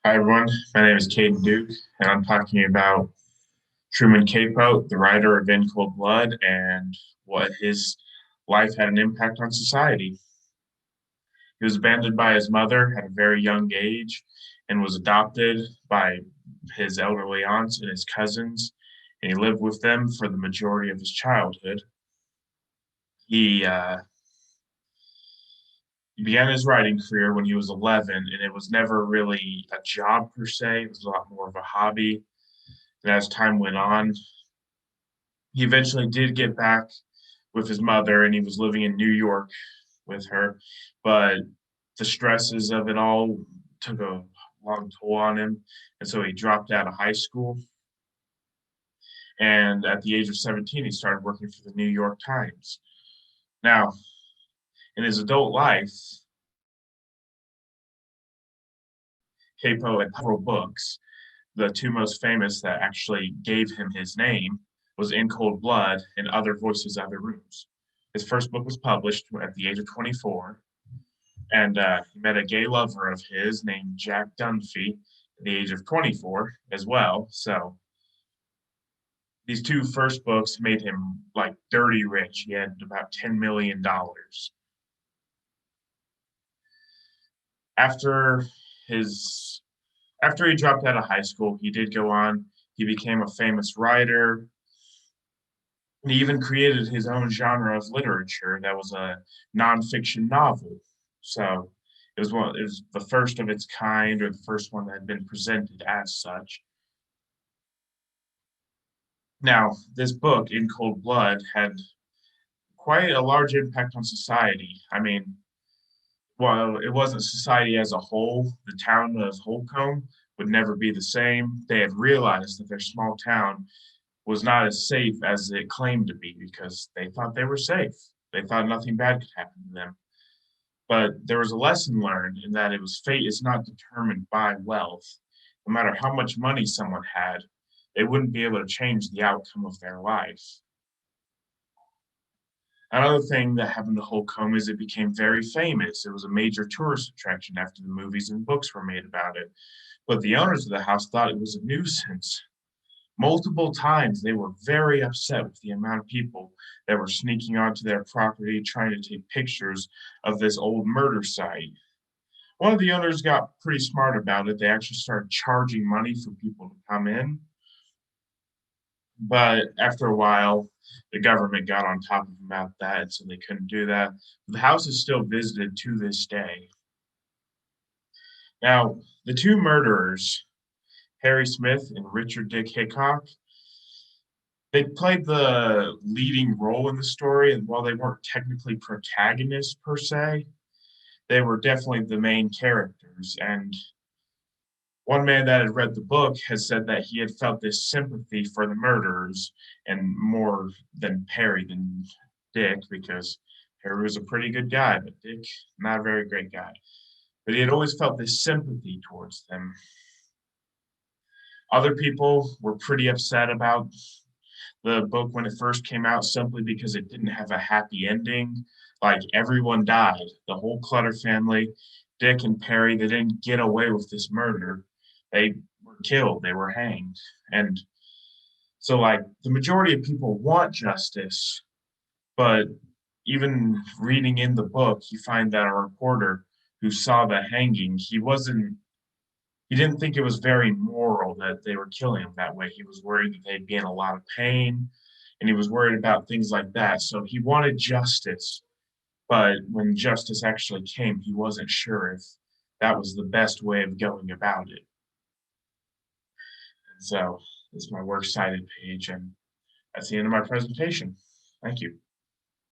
Hi everyone, my name is Caden Duke, and I'm talking about Truman Capote, the writer of In Cold Blood, and what his life had an impact on society. He was abandoned by his mother at a very young age and was adopted by his elderly aunts and his cousins, and he lived with them for the majority of his childhood. He he began his writing career when he was 11, and it was never really a job per se. It was a lot more of a hobby. And as time went on, he eventually did get back with his mother, and he was living in New York with her. But the stresses of it all took a long toll on him. And so he dropped out of high school. And at the age of 17, he started working for the New York Times. Now, in his adult life, Capo had several books. The two most famous that actually gave him his name was In Cold Blood and Other Voices, Other Rooms. His first book was published at the age of 24, and he met a gay lover of his named Jack Dunphy at the age of 24 as well. So these two first books made him like dirty rich. He had about $10 million. After his after he dropped out of high school, he did go on. He became a famous writer. He even created his own genre of literature that was a nonfiction novel. So it was the first of its kind, or the first one that had been presented as such. Now, this book, In Cold Blood, had quite a large impact on society. I mean, while it wasn't society as a whole, the town of Holcombe would never be the same. They had realized that their small town was not as safe as it claimed to be because they thought they were safe. They thought nothing bad could happen to them. But there was a lesson learned in that it was fate is not determined by wealth. No matter how much money someone had, they wouldn't be able to change the outcome of their life. Another thing that happened to Holcomb is it became very famous. It was a major tourist attraction after the movies and books were made about it. But the owners of the house thought it was a nuisance. Multiple times they were very upset with the amount of people that were sneaking onto their property trying to take pictures of this old murder site. One of the owners got pretty smart about it. They actually started charging money for people to come in. But after a while, the government got on top of them about that, so they couldn't do that. The house is still visited to this day. Now, the two murderers, Harry Smith and Richard Dick Hickok, they played the leading role in the story, and while they weren't technically protagonists per se, they were definitely the main characters. And one man that had read the book has said that he had felt this sympathy for the murderers and more than Perry than Dick, because Harry was a pretty good guy, but Dick, not a very great guy. But he had always felt this sympathy towards them. Other people were pretty upset about the book when it first came out simply because it didn't have a happy ending. Like everyone died, the whole Clutter family, Dick and Perry, they didn't get away with this murder. They were killed, they were hanged. And so, like, the majority of people want justice, but even reading in the book, you find that a reporter who saw the hanging, he didn't think it was very moral that they were killing him that way. He was worried that they'd be in a lot of pain, and he was worried about things like that. So he wanted justice, but when justice actually came, he wasn't sure if that was the best way of going about it. And so this is my works cited page, and that's the end of my presentation. Thank you.